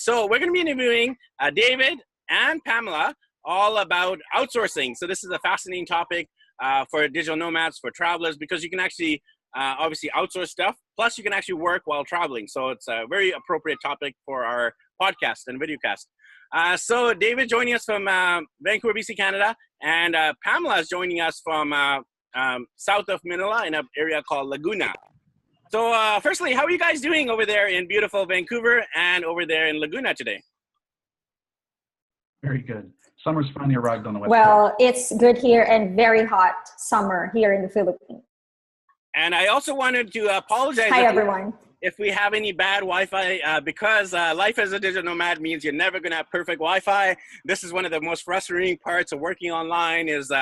So we're going to be interviewing David and Pamela all about outsourcing. So this is a fascinating topic for digital nomads, for travelers, because you can actually obviously outsource stuff. Plus, you can actually work while traveling. So it's a very appropriate topic for our podcast and videocast. So David joining us from Vancouver, BC, Canada, and Pamela is joining us from south of Manila in an area called Laguna. So firstly, how are you guys doing over there in beautiful Vancouver and over there in Laguna today? Very good. Summer's finally arrived on the West Well, Coast. it's good here and very hot summer here in the Philippines. And I also wanted to apologize. Hi, everyone. If we have any bad Wi-Fi, because life as a digital nomad means you're never going to have perfect Wi-Fi. This is one of the most frustrating parts of working online is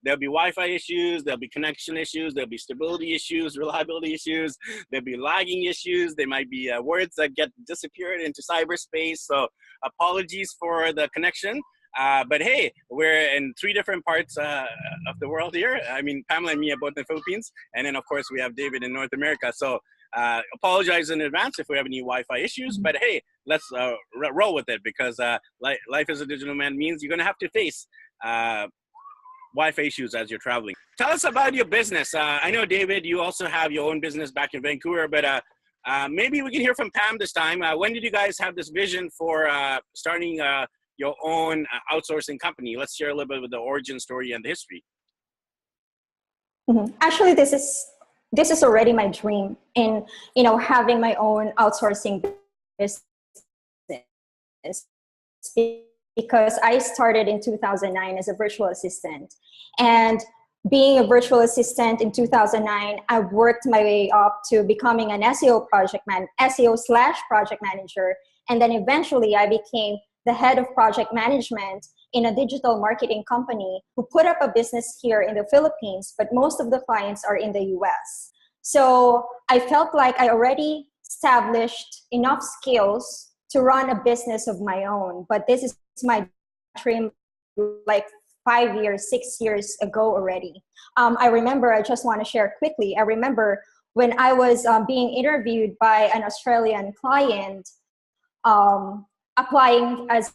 there'll be Wi-Fi issues, there'll be connection issues, there'll be stability issues, reliability issues, there'll be lagging issues, there might be words that get disappeared into cyberspace. So apologies for the connection. But hey, we're in 3 different parts of the world here. I mean, Pamela and me are both in the Philippines. And then, of course, we have David in North America. So apologize in advance if we have any Wi-Fi issues. But hey, let's roll with it because life as a digital nomad means you're going to have to face Wi-Fi issues as you're traveling. Tell us about your business. I know, David, you also have your own business back in Vancouver, but maybe we can hear from Pam this time. When did you guys have this vision for starting your own outsourcing company? Let's share a little bit of the origin story and the history. Mm-hmm. Actually, this is already my dream in having my own outsourcing business, because I started in 2009 as a virtual assistant. And being a virtual assistant in 2009, I worked my way up to becoming an SEO/project manager. And then eventually I became the head of project management in a digital marketing company who put up a business here in the Philippines, but most of the clients are in the US. So I felt like I already established enough skills to run a business of my own, but this is my dream like 5 years, 6 years ago already. I remember, I just want to share quickly, I remember when I was being interviewed by an Australian client, applying as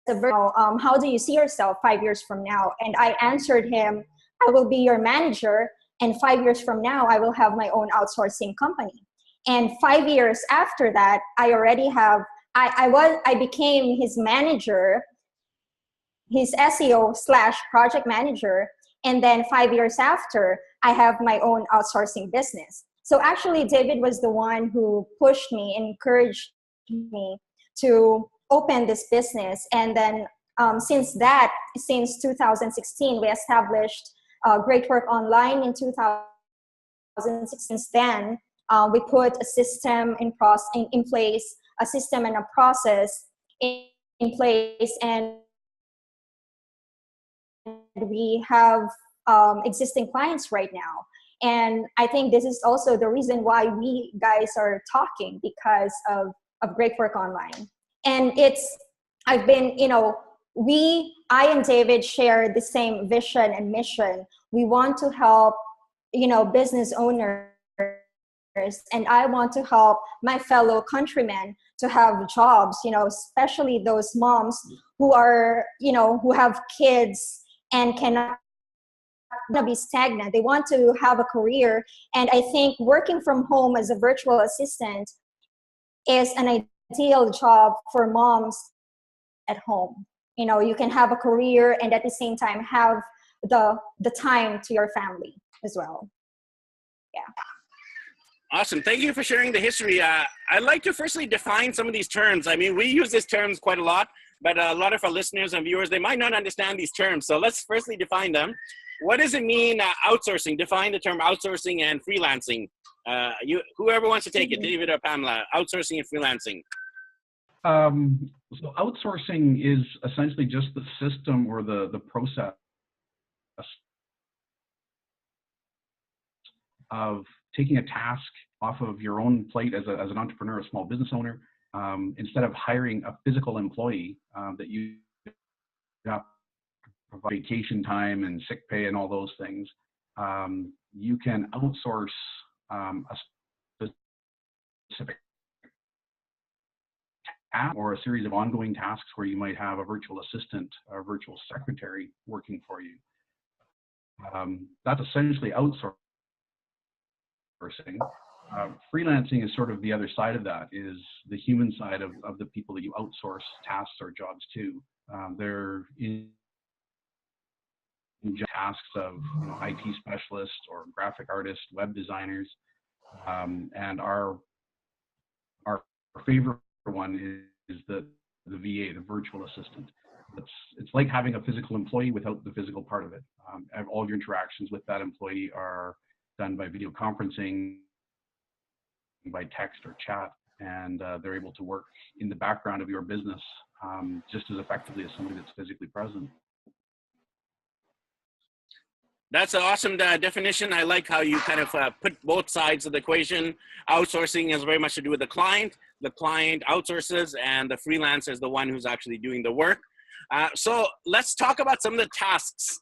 how do you see yourself 5 years from now? And I answered him, I will be your manager, and 5 years from now, I will have my own outsourcing company. And 5 years after that, I already have, I became his manager, his SEO/project manager. And then 5 years after, I have my own outsourcing business. So actually, David was the one who pushed me, encouraged me to open this business. And then since 2016, we established Great Work Online in 2016. Since then, we put a system in place, a system and a process in place, and we have existing clients right now. And I think this is also the reason why we guys are talking, because of Great Work Online. And I and David share the same vision and mission. We want to help, business owners, and I want to help my fellow countrymen to have jobs, especially those moms who are, who have kids and cannot be stagnant. They want to have a career. And I think working from home as a virtual assistant is an ideal job for moms at home. You can have a career and at the same time have the time to your family as well. Yeah. Awesome. Thank you for sharing the history. I'd like to firstly define some of these terms. I mean, we use these terms quite a lot, but a lot of our listeners and viewers, they might not understand these terms. So let's firstly define them. What does it mean, outsourcing? Define the term outsourcing and freelancing. Whoever wants to take it, David or Pamela, outsourcing and freelancing. So outsourcing is essentially just the system or the process of taking a task off of your own plate as an entrepreneur, a small business owner, instead of hiring a physical employee that you have to provide vacation time and sick pay and all those things. You can outsource a specific or a series of ongoing tasks where you might have a virtual assistant or a virtual secretary working for you. That's essentially outsourcing. Freelancing is sort of the other side of that, is the human side of the people that you outsource tasks or jobs to. They're in tasks of IT specialists or graphic artists, web designers, and our favorite one is the VA, the virtual assistant. It's like having a physical employee without the physical part of it. All your interactions with that employee are done by video conferencing, by text or chat, and they're able to work in the background of your business just as effectively as somebody that's physically present. That's an awesome definition. I like how you kind of put both sides of the equation. Outsourcing has very much to do with the client. The client outsources, and the freelancer is the one who's actually doing the work. So let's talk about some of the tasks.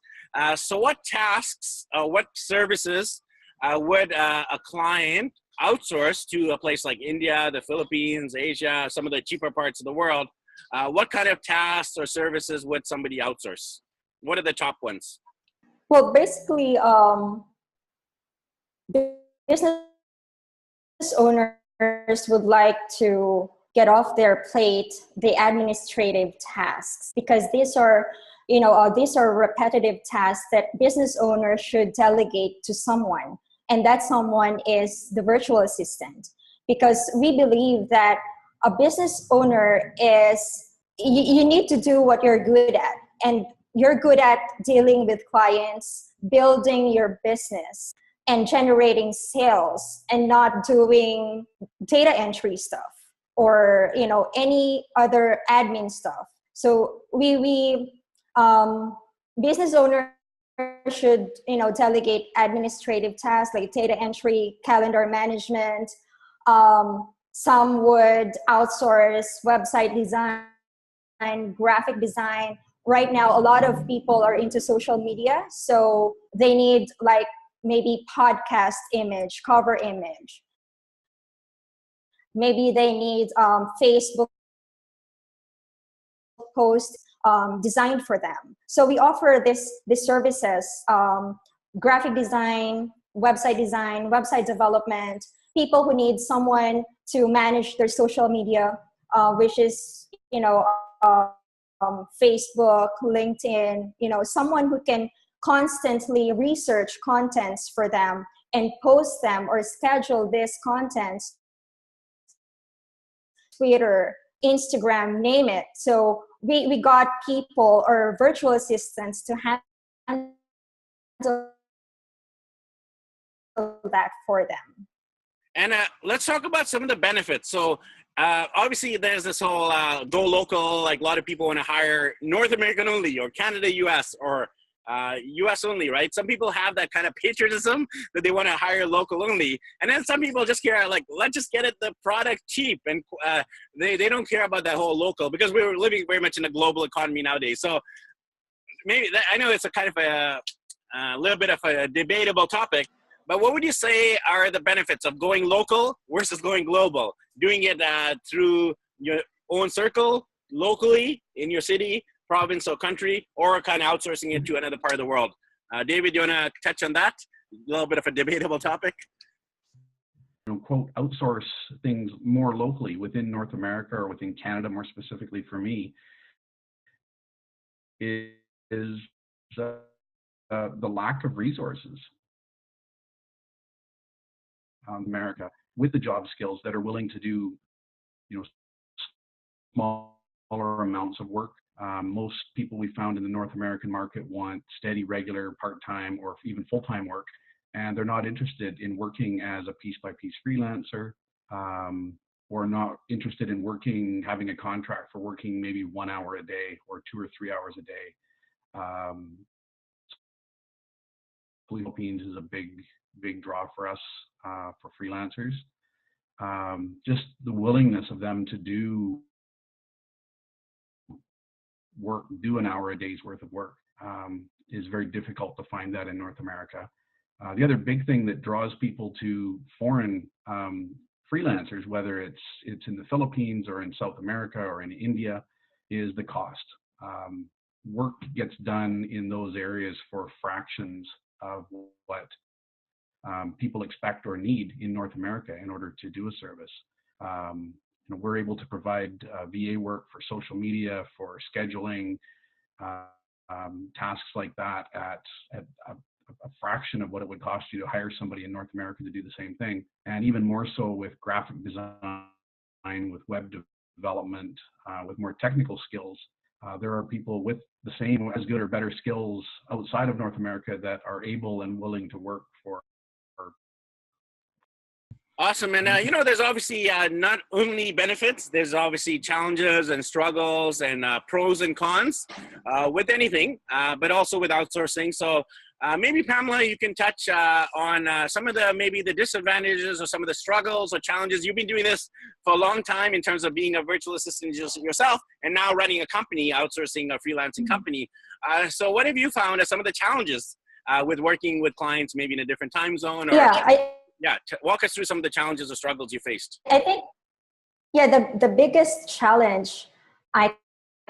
So what tasks, what services would a client outsource to a place like India, the Philippines, Asia, some of the cheaper parts of the world? What kind of tasks or services would somebody outsource? What are the top ones? Well, basically, business owners would like to get off their plate the administrative tasks, because these are repetitive tasks that business owners should delegate to someone, and that someone is the virtual assistant. Because we believe that a business owner is, you need to do what you're good at, and you're good at dealing with clients, building your business, and generating sales, and not doing data entry stuff or any other admin stuff. So business owners should delegate administrative tasks like data entry, calendar management. Some would outsource website design, graphic design. Right now, a lot of people are into social media, so they need like maybe podcast image, cover image. Maybe they need Facebook post designed for them. So we offer these services: graphic design, website development. People who need someone to manage their social media, which is Facebook, LinkedIn, someone who can constantly research contents for them and post them or schedule this content, Twitter, Instagram, name it. So we got people or virtual assistants to handle that for them. And let's talk about some of the benefits. So obviously there's this whole go local, like a lot of people want to hire North American only, or Canada, US, or US only, right? Some people have that kind of patriotism that they want to hire local only. And then some people just care, like, let's just get the product cheap. And they don't care about that whole local, because we're living very much in a global economy nowadays. So maybe, I know it's a kind of a little bit of a debatable topic, but what would you say are the benefits of going local versus going global? Doing it through your own circle, locally, in your city, province, or country, or kind of outsourcing it to another part of the world? David, do you want to touch on that? A little bit of a debatable topic. Quote, outsource things more locally within North America, or within Canada more specifically for me, is the lack of resources. America, with the job skills that are willing to do, smaller amounts of work. Most people we found in the North American market want steady, regular, part-time, or even full-time work, and they're not interested in working as a piece-by-piece freelancer, or not interested in having a contract for working maybe 1 hour a day or 2 or 3 hours a day. Philippines is a big draw for us, for freelancers. Just the willingness of them to do an hour a day's worth of work is very difficult to find that in North America. The other big thing that draws people to foreign freelancers, whether it's in the Philippines or in South America or in India, is the cost. Work gets done in those areas for fractions of what people expect or need in North America in order to do a service. We're able to provide VA work for social media, for scheduling, tasks like that at a fraction of what it would cost you to hire somebody in North America to do the same thing. And even more so with graphic design, with web development, with more technical skills. There are people with the same, as good or better skills outside of North America that are able and willing to work for. Awesome. And, there's obviously not only benefits, there's obviously challenges and struggles and pros and cons with anything, but also with outsourcing. So maybe, Pamela, you can touch on some of the disadvantages or some of the struggles or challenges. You've been doing this for a long time in terms of being a virtual assistant yourself and now running a company, outsourcing a freelancing company. So what have you found as some of the challenges with working with clients, maybe in a different time zone? Or, walk us through some of the challenges or struggles you faced. I think, the biggest challenge I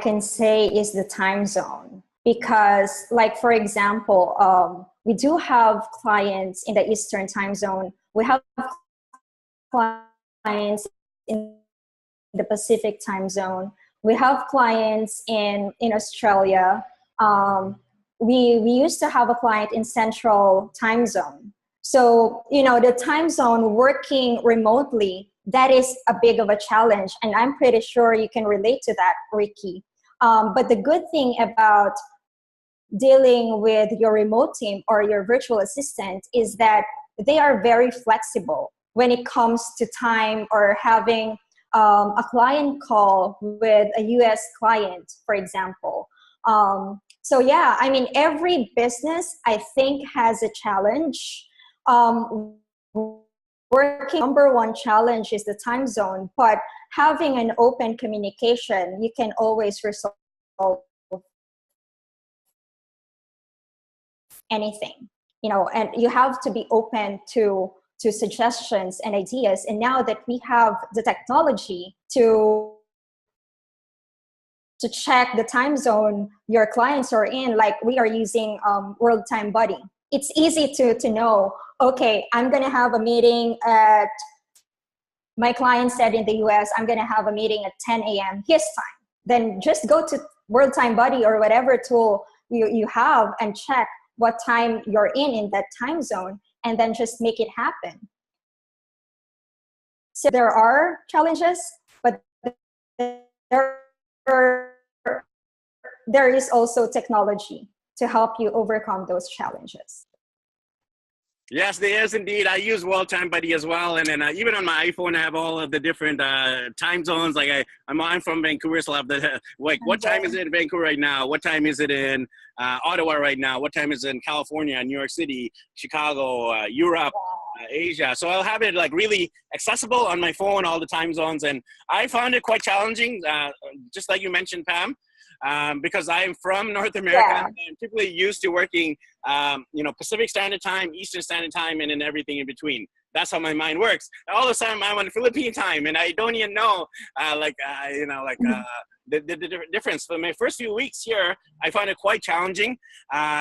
can say is the time zone. Because, like, for example, we do have clients in the Eastern time zone. We have clients in the Pacific time zone. We have clients in Australia. We used to have a client in Central time zone. So, the time zone working remotely, that is a big of a challenge. And I'm pretty sure you can relate to that, Ricky. But the good thing about dealing with your remote team or your virtual assistant is that they are very flexible when it comes to time or having a client call with a US client, for example. Every business, I think, has a challenge. Working number one challenge is the time zone, but having an open communication, you can always resolve anything, and you have to be open to suggestions and ideas. And now that we have the technology to check the time zone your clients are in, like we are using World Time Buddy, it's easy to know, okay, I'm going to have a meeting at, my client said in the US, I'm going to have a meeting at 10 a.m. his time. Then just go to World Time Buddy or whatever tool you have and check what time you're in that time zone, and then just make it happen. So there are challenges, but there is also technology to help you overcome those challenges. Yes, there is indeed. I use World Time Buddy as well, and then even on my iPhone, I have all of the different time zones. Like I'm from Vancouver, so I have the what time is it in Vancouver right now? What time is it in Ottawa right now? What time is it in California, New York City, Chicago, Europe, Asia? So I'll have it like really accessible on my phone, all the time zones, and I found it quite challenging, just like you mentioned, Pam. Because I'm from North America, I'm typically used to working, Pacific Standard Time, Eastern Standard Time, and then everything in between. That's how my mind works. All of a sudden, I'm on Philippine time, and I don't even know, the difference. For my first few weeks here, I found it quite challenging.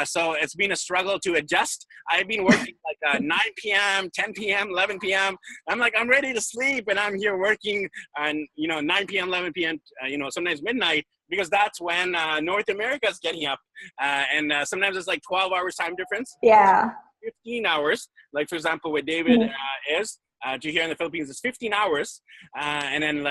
So it's been a struggle to adjust. I've been working like 9 p.m., 10 p.m., 11 p.m. I'm ready to sleep, and I'm here working on, 9 p.m., 11 p.m., sometimes midnight, because that's when North America is getting up. And sometimes it's like 12 hours time difference. Yeah. 15 hours, like for example, where David is, to here in the Philippines, it's 15 hours. And then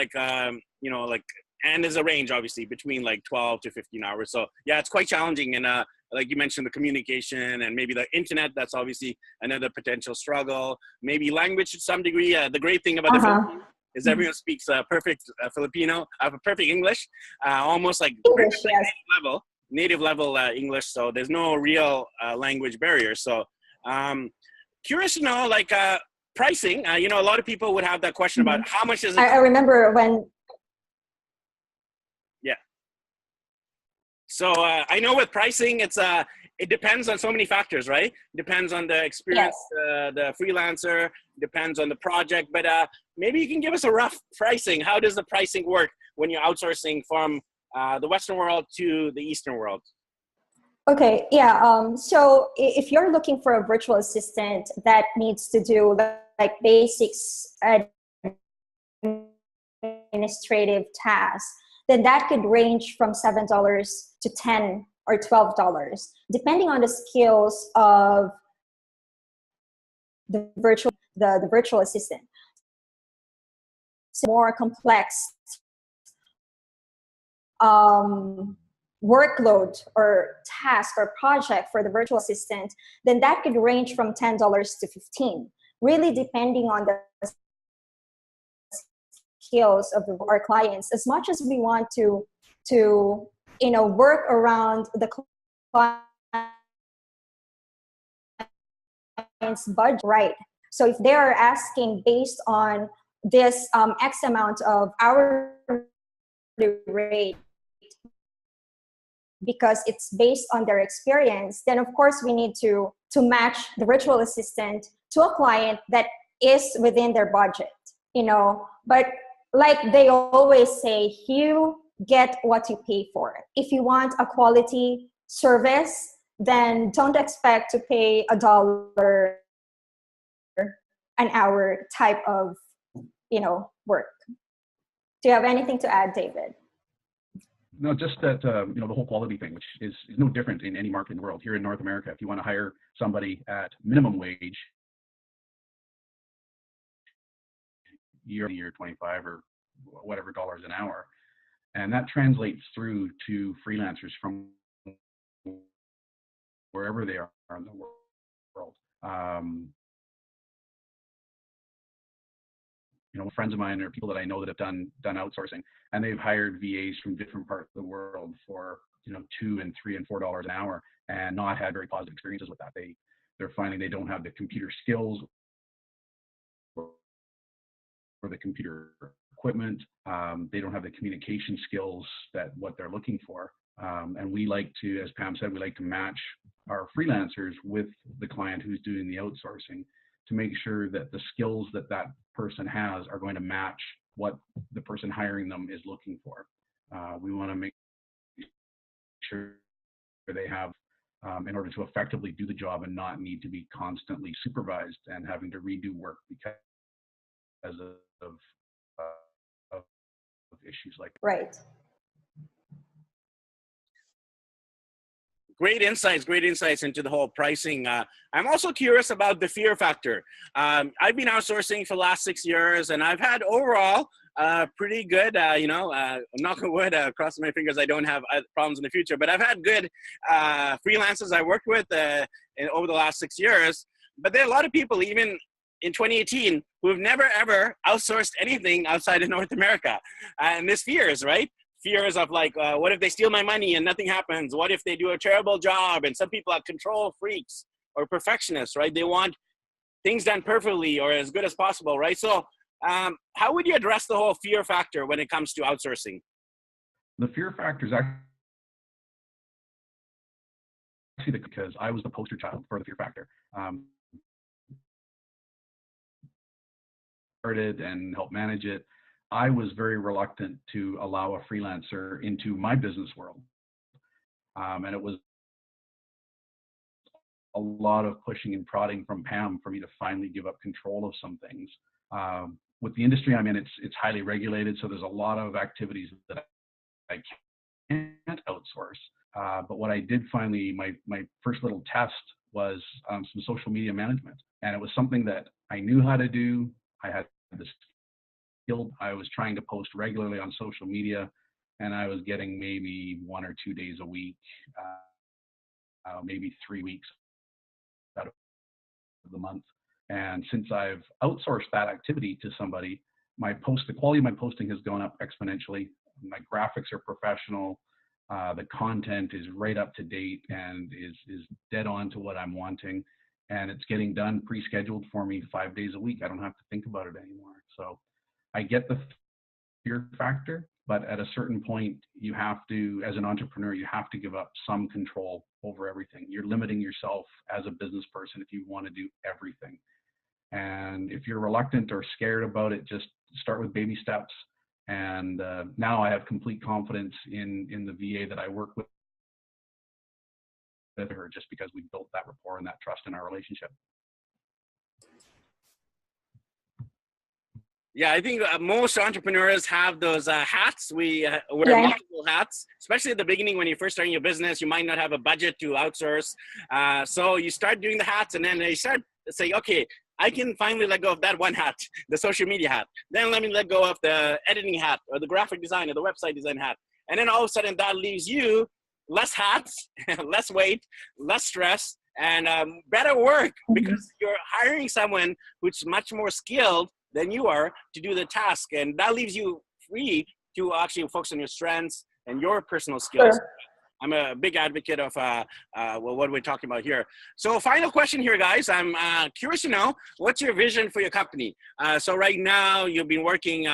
and there's a range obviously between like 12 to 15 hours. So yeah, it's quite challenging. And like you mentioned, the communication and maybe the internet, that's obviously another potential struggle. Maybe language to some degree. The great thing about the Philippines is everyone speaks perfect Filipino, perfect English, almost like English, native level English. So there's no real language barrier. So curious to know, like pricing, a lot of people would have that question about how much is it? I remember when. Yeah. So I know with pricing, it depends on so many factors, right? Depends on the experience, Yes. the freelancer, depends on the project. But maybe you can give us a rough pricing. How does the pricing work when you're outsourcing from the Western world to the Eastern world? Okay, yeah. So if you're looking for a virtual assistant that needs to do like basics administrative tasks, then that could range from $7 to $10 or $12, depending on the skills of the virtual assistant. So more complex workload or task or project for the virtual assistant, then that could range from $10 to $15, really depending on the skills of our clients. As much as we want to work around the client's budget, right? So if they are asking based on this X amount of hourly rate, because it's based on their experience, then of course we need to match the virtual assistant to a client that is within their budget, But like they always say, you get what you pay for. If you want a quality service, then don't expect to pay $1 an hour type of, work. Do you have anything to add, David? No, just that, the whole quality thing, which is no different in any market in the world. Here in North America, if you want to hire somebody at minimum wage, year 25 or whatever dollars an hour, and that translates through to freelancers from wherever they are in the world. Friends of mine or people that I know that have done outsourcing, and they've hired VAs from different parts of the world for $2 and $3 and $4 an hour, and not had very positive experiences with that. They're finding they don't have the computer skills or the computer equipment. They don't have the communication skills that what they're looking for. And we like to, as Pam said, we like to match our freelancers with the client who's doing the outsourcing to make sure that the skills that person has are going to match what the person hiring them is looking for. We want to make sure they have, in order to effectively do the job and not need to be constantly supervised and having to redo work because of issues like that. Right. Great insights into the whole pricing. I'm also curious about the fear factor. I've been outsourcing for the last 6 years, and I've had overall pretty good, I'm knock on wood, crossing my fingers I don't have problems in the future, but I've had good freelancers I worked with over the last 6 years. But there are a lot of people, even in 2018, who have never, ever outsourced anything outside of North America. And this fears, right? Fears of like, what if they steal my money and nothing happens? What if they do a terrible job? And some people are control freaks or perfectionists, right? They want things done perfectly or as good as possible, right? So how would you address the whole fear factor when it comes to outsourcing? The fear factor is actually because I was the poster child for the fear factor. Started and helped manage it. I was very reluctant to allow a freelancer into my business world. And it was a lot of pushing and prodding from Pam for me to finally give up control of some things. With the industry I'm in, it's highly regulated, so there's a lot of activities that I can't outsource. But what I did finally, my first little test was some social media management. And it was something that I knew how to do. I had this skill. I was trying to post regularly on social media, and I was getting maybe 1 or 2 days a week, maybe 3 weeks out of the month. And since I've outsourced that activity to somebody, the quality of my posting has gone up exponentially. My graphics are professional. The content is right up to date and is dead on to what I'm wanting. And it's getting done pre-scheduled for me 5 days a week. I don't have to think about it anymore. So I get the fear factor, but at a certain point, you have to, as an entrepreneur, you have to give up some control over everything. You're limiting yourself as a business person if you want to do everything. And if you're reluctant or scared about it, just start with baby steps. And now I have complete confidence in the VA that I work with her, just because we built that rapport and that trust in our relationship. Yeah, I think most entrepreneurs have those hats. We wear multiple hats, especially at the beginning when you're first starting your business. You might not have a budget to outsource. So you start doing the hats, and then they start saying, okay, I can finally let go of that one hat, the social media hat. Then let me let go of the editing hat or the graphic design or the website design hat. And then all of a sudden that leaves you less hats, less weight, less stress, and better work, because you're hiring someone who's much more skilled than you are to do the task. And that leaves you free to actually focus on your strengths and your personal skills. Sure. I'm a big advocate of what we're talking about here. So final question here, guys. I'm curious to know, what's your vision for your company? So right now you've been working,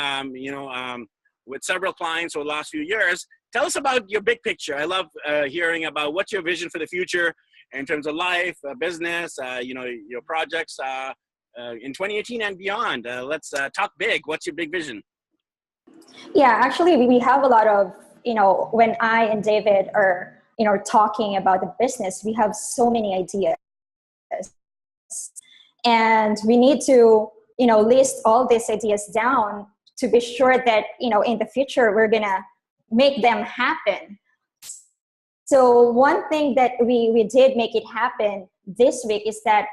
with several clients over the last few years. Tell us about your big picture. I love hearing about what's your vision for the future in terms of life, business, your projects in 2018 and beyond. Let's talk big. What's your big vision? Yeah, actually, we have a lot of, when I and David are, talking about the business, we have so many ideas. And we need to, list all these ideas down to be sure that, in the future, we're going to make them happen. So one thing that we did make it happen this week is that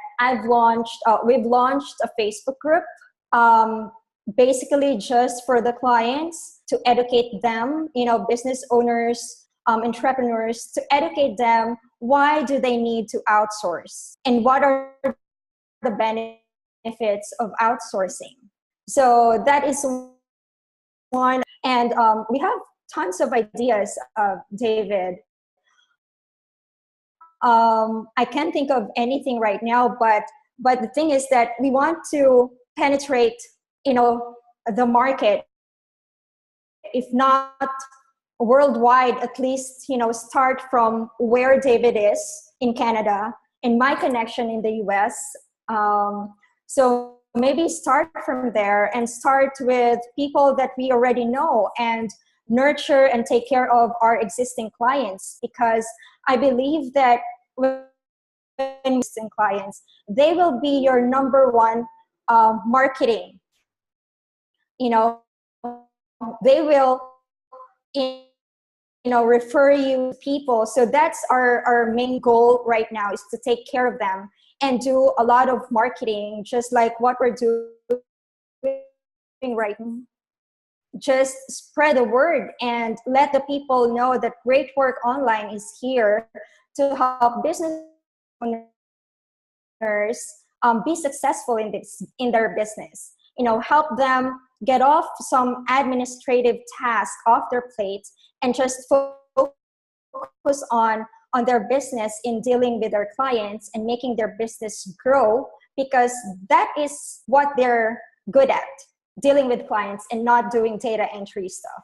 we've launched a Facebook group, basically just for the clients, to educate them, business owners, entrepreneurs, to educate them, why do they need to outsource and what are the benefits of outsourcing. So that is one. And we have tons of ideas, David. I can't think of anything right now, but the thing is that we want to penetrate, the market, if not worldwide, at least, start from where David is in Canada and my connection in the US. So maybe start from there and start with people that we already know and nurture and take care of our existing clients, because I believe that when existing clients, they will be your number one marketing. They will, refer you to people. So that's our main goal right now, is to take care of them and do a lot of marketing, just like what we're doing right now. Just spread the word and let the people know that Great Work Online is here to help business owners be successful in their business. Help them get off some administrative tasks off their plate and just focus on their business, in dealing with their clients and making their business grow, because that is what they're good at, dealing with clients and not doing data entry stuff.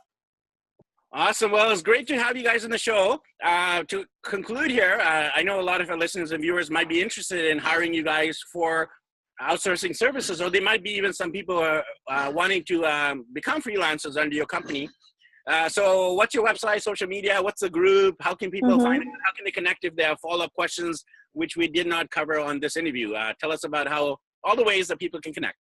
Awesome. Well, it's great to have you guys on the show. To conclude here, I know a lot of our listeners and viewers might be interested in hiring you guys for outsourcing services, or they might be even some people wanting to become freelancers under your company. So what's your website, social media? What's the group? How can people find it? How can they connect if they have follow-up questions, which we did not cover on this interview? Tell us about all the ways that people can connect.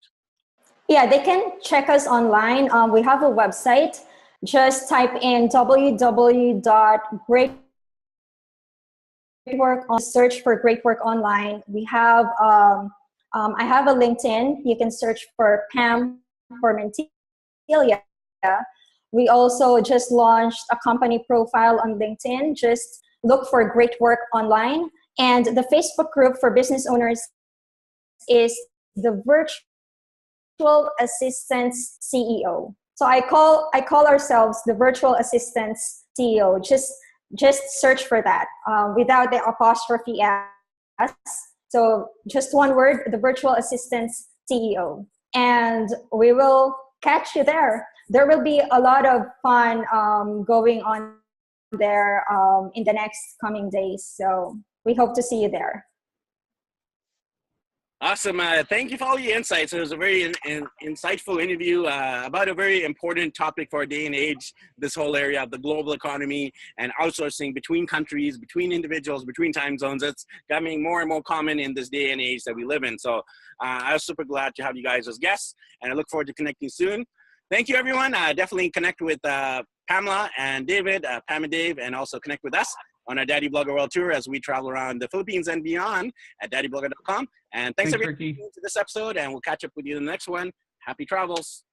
Yeah, they can check us online. We have a website. Just type in www.greatwork, search for Great Work Online. We have, I have a LinkedIn. You can search for Pam Pormentilla. We also just launched a company profile on LinkedIn. Just look for Great Work Online. And the Facebook group for business owners is the Virtual Assistants CEO. So I call ourselves the Virtual Assistants CEO. Just search for that without the apostrophe S. So just one word, the Virtual Assistants CEO. And we will catch you there. There will be a lot of fun going on there in the next coming days. So we hope to see you there. Awesome. Thank you for all your insights. It was a very insightful interview about a very important topic for our day and age, this whole area of the global economy and outsourcing between countries, between individuals, between time zones. It's becoming more and more common in this day and age that we live in. So I was super glad to have you guys as guests, and I look forward to connecting soon. Thank you, everyone. Definitely connect with Pamela and David, Pam and Dave, and also connect with us on our Daddy Blogger World Tour as we travel around the Philippines and beyond at daddyblogger.com. And thanks everyone for listening to this episode, and we'll catch up with you in the next one. Happy travels.